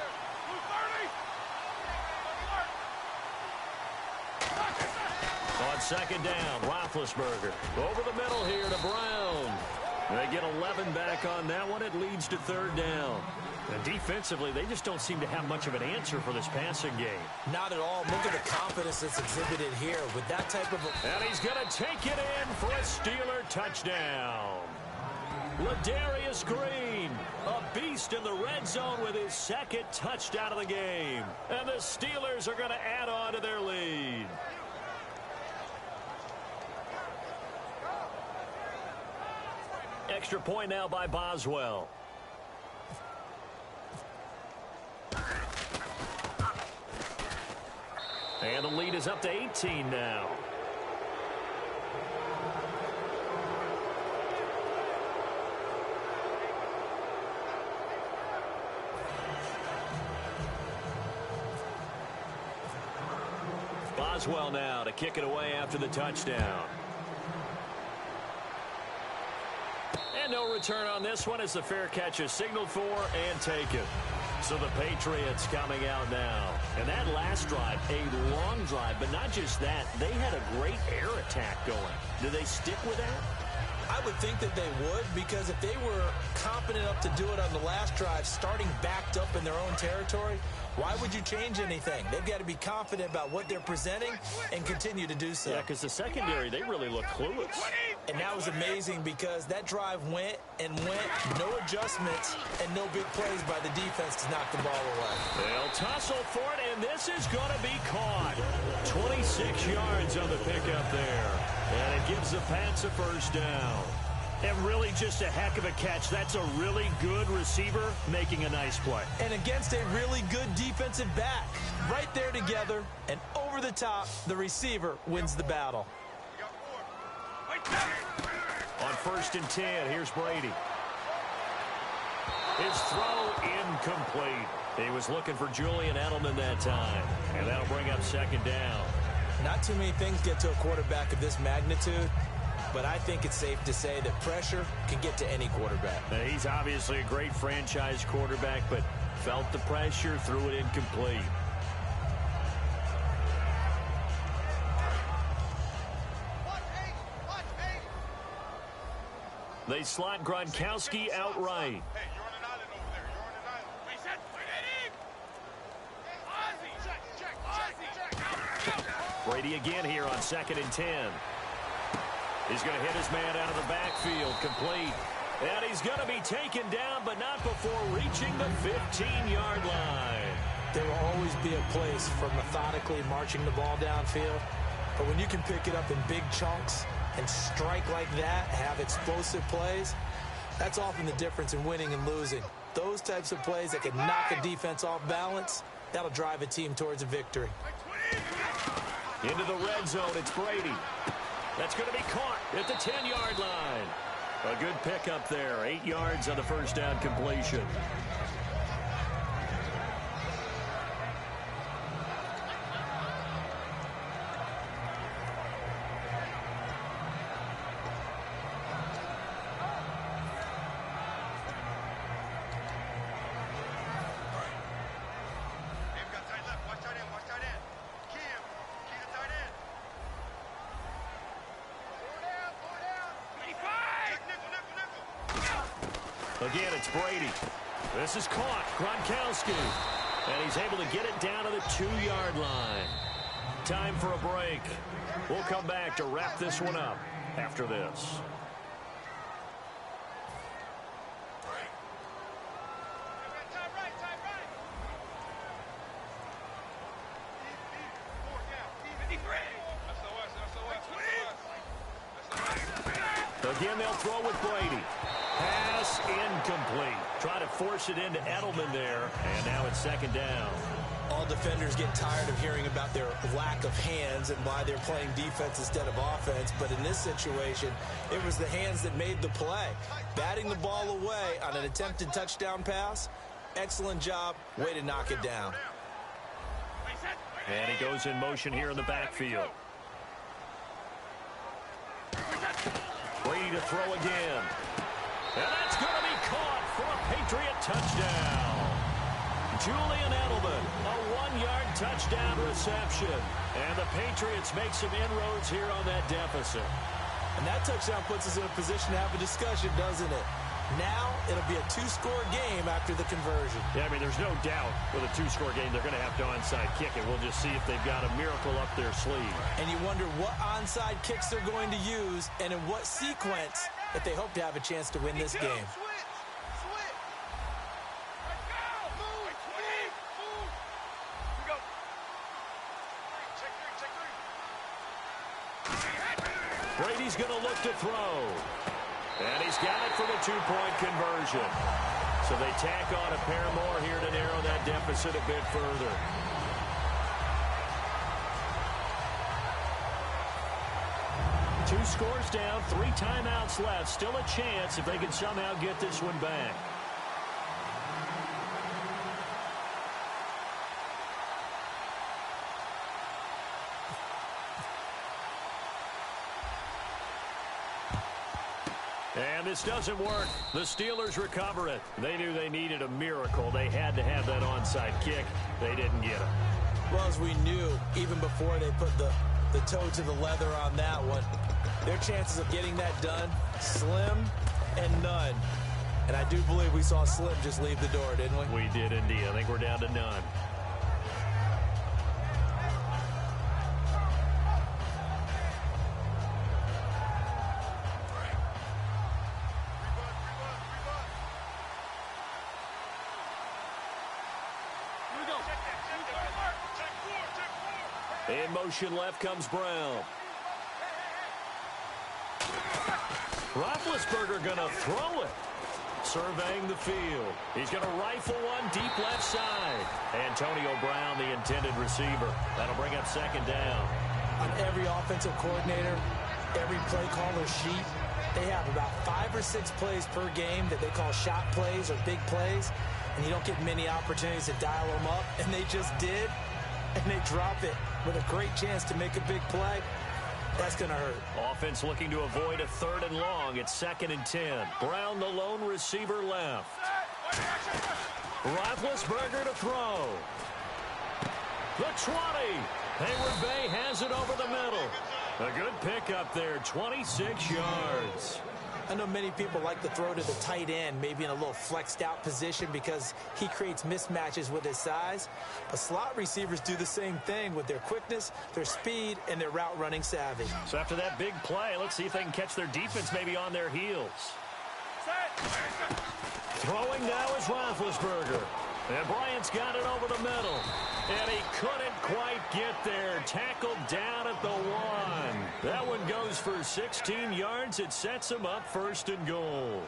On second down, Roethlisberger. Over the middle here to Brown. They get 11 back on that one. It leads to third down. And defensively, they just don't seem to have much of an answer for this passing game. Not at all. Look at the confidence that's exhibited here with that type of... And he's going to take it in for a Steeler touchdown. Ladarius Green, a beast in the red zone with his second touchdown of the game. And the Steelers are going to add on to their lead. Extra point now by Boswell. And the lead is up to 18 now. Boswell now to kick it away after the touchdown. And no return on this one as the fair catch is signaled for and taken. So the Patriots coming out now. And that last drive, a long drive, but not just that. They had a great air attack going. Do they stick with that? I would think that they would, because if they were confident enough to do it on the last drive, starting backed up in their own territory, why would you change anything? They've got to be confident about what they're presenting and continue to do so. Yeah, because the secondary, they really look clueless. And that was amazing because that drive went and went, no adjustments, and no big plays by the defense to knock the ball away. They'll tussle for it, and this is going to be caught. 26 yards on the pickup there. And it gives the Pats a first down. And really just a heck of a catch. That's a really good receiver making a nice play. And against a really good defensive back. Right there together and over the top, the receiver wins the battle. On 1st and 10, here's Brady. His throw incomplete. He was looking for Julian Edelman that time. And that'll bring up 2nd down. Not too many things get to a quarterback of this magnitude, but I think it's safe to say that pressure can get to any quarterback. Now, he's obviously a great franchise quarterback, but felt the pressure, threw it incomplete. They slot Gronkowski outright. Hey, you're on an island over there. You're on an island. Reset. Brady again here on 2nd and 10. He's going to hit his man out of the backfield, complete. And he's going to be taken down, but not before reaching the 15-yard line. There will always be a place for methodically marching the ball downfield. But when you can pick it up in big chunks and strike like that, have explosive plays, that's often the difference in winning and losing. Those types of plays that can knock a defense off balance, that'll drive a team towards a victory. Into the red zone, it's Brady. That's going to be caught at the 10-yard line. A good pickup there. 8 yards on the 1st down completion. Again, it's Brady. This is caught. Gronkowski. And he's able to get it down to the 2-yard line. Time for a break. We'll come back to wrap this one up after this. Again, they'll throw with Brady. Pass incomplete. Try to force it into Edelman there, and now it's 2nd down. All defenders get tired of hearing about their lack of hands and why they're playing defense instead of offense, but in this situation, it was the hands that made the play. Batting the ball away on an attempted touchdown pass, excellent job, way to knock it down. And he goes in motion here in the backfield. Brady to throw again. And that's going to be caught for a Patriot touchdown. Julian Edelman, a 1-yard touchdown reception. And the Patriots make some inroads here on that deficit. And that touchdown puts us in a position to have a discussion, doesn't it? Now it'll be a 2-score game after the conversion. Yeah, I mean, there's no doubt with a 2-score game they're going to have to onside kick it. We'll just see if they've got a miracle up their sleeve. And you wonder what onside kicks they're going to use and in what sequence that they hope to have a chance to win this game. Brady's going to look to throw. And he's got it for the 2-point conversion. So they tack on a pair more here to narrow that deficit a bit further. Two scores down, 3 timeouts left. Still a chance if they can somehow get this one back. And this doesn't work. The Steelers recover it. They knew they needed a miracle. They had to have that onside kick. They didn't get it. Well, as we knew, even before they put the toe to the leather on that one, their chances of getting that done, slim and none. And I do believe we saw Slim just leave the door, didn't we? We did indeed. I think we're down to none. In motion left comes Brown. Roethlisberger going to throw it. Surveying the field. He's going to rifle one deep left side. Antonio Brown, the intended receiver. That'll bring up second down. On every offensive coordinator, every play caller sheet, they have about 5 or 6 plays per game that they call shot plays or big plays, and you don't get many opportunities to dial them up, and they just did, and they drop it with a great chance to make a big play. That's going to hurt. Offense looking to avoid a 3rd and long. It's 2nd and 10. Brown, the lone receiver, left. Roethlisberger to throw. The 20. Hayward Bay has it over the middle. A good pickup there, 26 yards. I know many people like to throw to the tight end, maybe in a little flexed out position because he creates mismatches with his size. But slot receivers do the same thing with their quickness, their speed, and their route running savvy. So after that big play, let's see if they can catch their defense maybe on their heels. Throwing now is Roethlisberger. And Bryant's got it over the middle. And he couldn't quite get there. Tackled down at the 1. That one goes for 16 yards. It sets him up 1st and goal.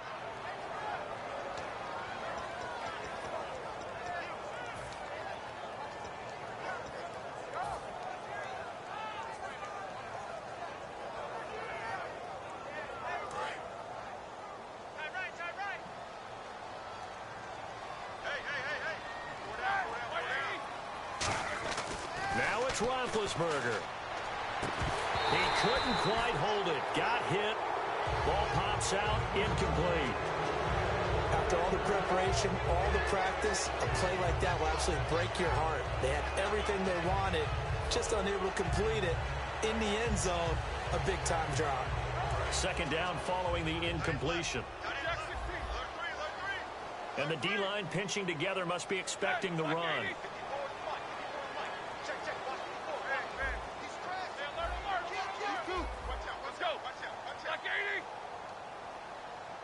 Roethlisberger. He couldn't quite hold it. Got hit. Ball pops out. Incomplete. After all the preparation, all the practice, a play like that will absolutely break your heart. They had everything they wanted, just unable to complete it. In the end zone, a big-time drop. 2nd down following the incompletion. And the D-line pinching together must be expecting the run.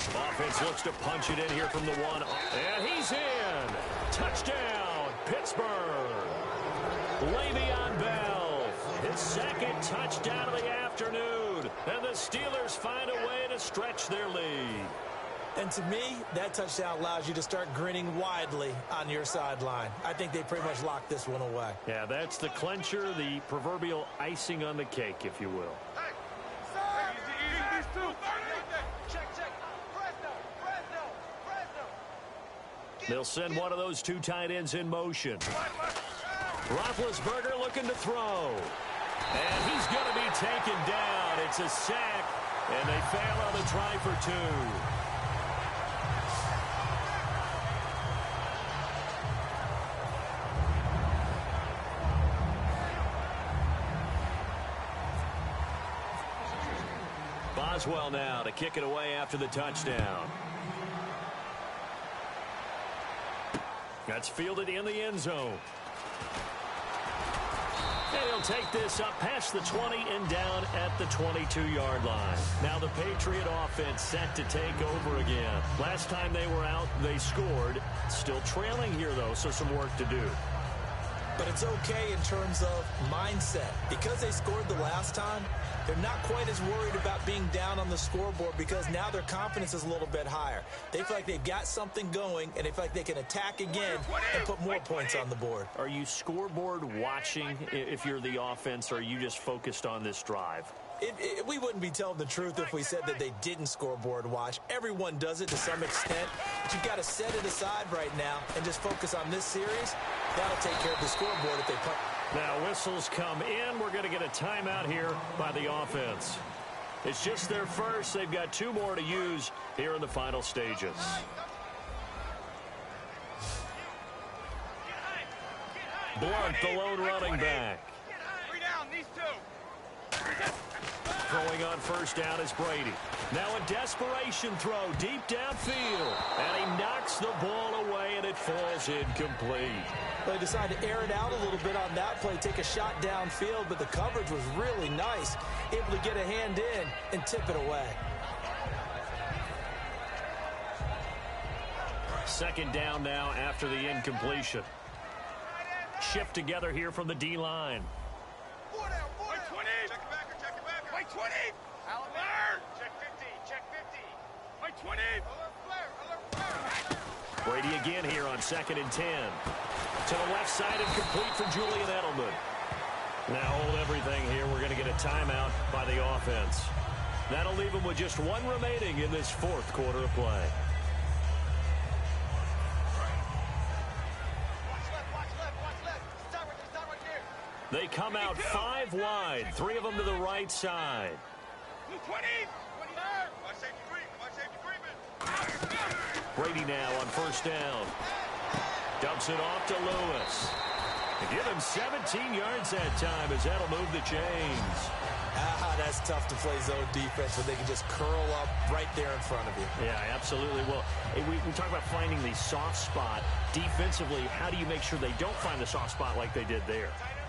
Offense looks to punch it in here from the 1. And he's in. Touchdown, Pittsburgh. Le'Veon Bell, his 2nd touchdown of the afternoon. And the Steelers find a way to stretch their lead. And to me, that touchdown allows you to start grinning widely on your sideline. I think they pretty much locked this one away. Yeah, that's the clincher, the proverbial icing on the cake, if you will. They'll send one of those 2 tight ends in motion. Roethlisberger looking to throw. And he's going to be taken down. It's a sack, and they fail on the try for 2. Boswell now to kick it away after the touchdown. That's fielded in the end zone. And he'll take this up past the 20 and down at the 22-yard line. Now the Patriot offense set to take over again. Last time they were out, they scored. Still trailing here, though, so some work to do. But it's okay in terms of mindset. Because they scored the last time, they're not quite as worried about being down on the scoreboard because now their confidence is a little bit higher. They feel like they've got something going, and they feel like they can attack again and put more points on the board. Are you scoreboard watching if you're the offense, or are you just focused on this drive? We wouldn't be telling the truth if we said that they didn't scoreboard watch. Everyone does it to some extent. But you've got to set it aside right now and just focus on this series. That'll take care of the scoreboard if they punt. Now whistles come in. We're going to get a timeout here by the offense. It's just their first. They've got 2 more to use here in the final stages. Blunt, the lone running back. Throwing on first down is Brady. Now a desperation throw deep downfield. And he knocks the ball away, and it falls incomplete. They decided to air it out a little bit on that play, take a shot downfield, but the coverage was really nice. Able to get a hand in and tip it away. 2nd down now after the incompletion. Shift together here from the D-line. My 20. Alert. Check 50. Check 50. My 20. Alert flare. Alert flare. Brady again here on 2nd and 10. To the left side and complete for Julian Edelman. Now hold everything here. We're going to get a timeout by the offense. That'll leave them with just one remaining in this 4th quarter of play. They come out 5 wide, 3 of them to the right side. 20. Brady now on 1st down. Dumps it off to Lewis. They give him 17 yards that time as that'll move the chains. That's tough to play zone defense when they can just curl up right there in front of you. Yeah, absolutely. Well, we talk about finding the soft spot. Defensively, how do you make sure they don't find the soft spot like they did there?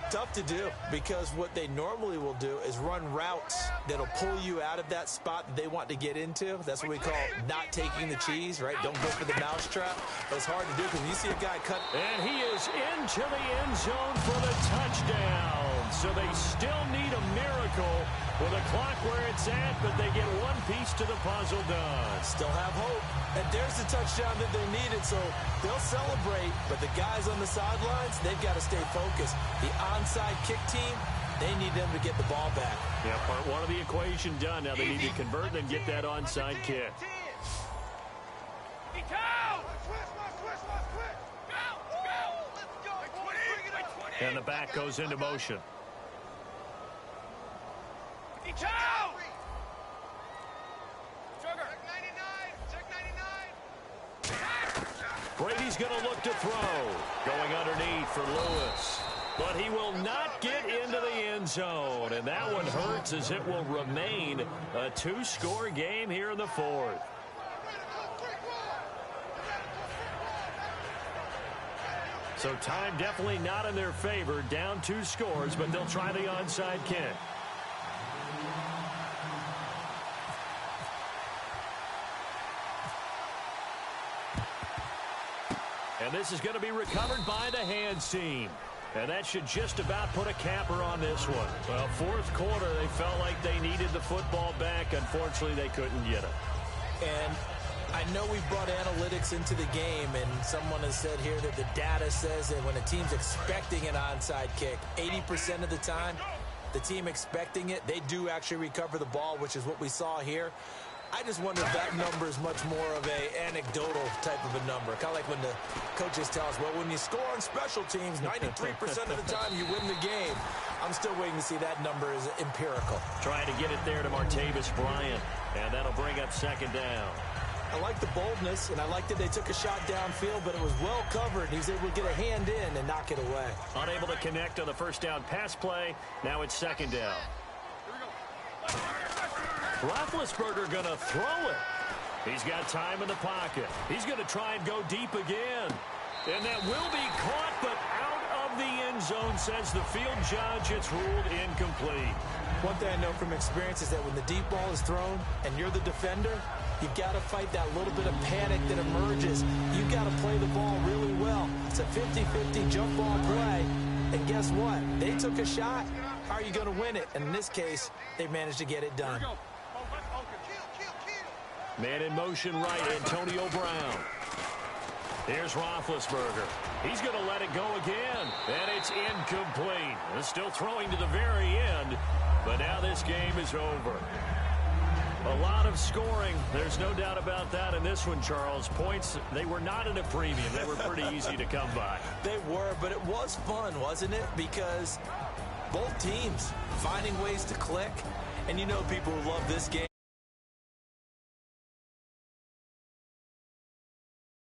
Tough to do, because what they normally will do is run routes that'll pull you out of that spot that they want to get into. That's what we call not taking the cheese, right? Don't go for the mousetrap. But it's hard to do because when you see a guy cut. And he is into the end zone for the touchdown. So they still need a miracle with a clock where it's at, but they get one piece to the puzzle done. Still have hope. And there's the touchdown that they needed, so they'll celebrate. But the guys on the sidelines, they've got to stay focused. The onside kick team, they need them to get the ball back. Yeah, part 1 of the equation done. Now they need to convert and get that onside kick. And the back goes into motion. Brady's going to look to throw. Going underneath for Lewis. But he will not get into the end zone. And that one hurts as it will remain a 2-score game here in the 4th. So time definitely not in their favor. Down 2 scores, but they'll try the onside kick. And this is going to be recovered by the hands team. And that should just about put a capper on this one. Well, 4th quarter, they felt like they needed the football back. Unfortunately, they couldn't get it. And I know we brought analytics into the game, and someone has said here that the data says that when a team's expecting an onside kick, 80% of the time, the team expecting it, they do actually recover the ball, which is what we saw here. I just wonder if that number is much more of a anecdotal type of a number. Kind of like when the coaches tell us, well, when you score on special teams, 93% of the time you win the game. I'm still waiting to see that number is empirical. Trying to get it there to Martavis Bryant, and that'll bring up 2nd down. I like the boldness, and I like that they took a shot downfield, but it was well covered. He was able to get a hand in and knock it away. Unable to connect on the 1st down pass play. Now it's 2nd down. Roethlisberger going to throw it. He's got time in the pocket. He's going to try and go deep again. And that will be caught, but out of the end zone, says the field judge. It's ruled incomplete. One thing I know from experience is that when the deep ball is thrown and you're the defender, you've got to fight that little bit of panic that emerges. You've got to play the ball really well. It's a 50-50 jump ball play. And guess what? They took a shot. How are you going to win it? And in this case, they managed to get it done. Man in motion right, Antonio Brown. Here's Roethlisberger. He's going to let it go again. And it's incomplete. They're still throwing to the very end. But now this game is over. A lot of scoring. There's no doubt about that in this one, Charles. Points, they were not at a premium. They were pretty easy to come by. They were, but it was fun, wasn't it? Because both teams finding ways to click. And you know people who love this game.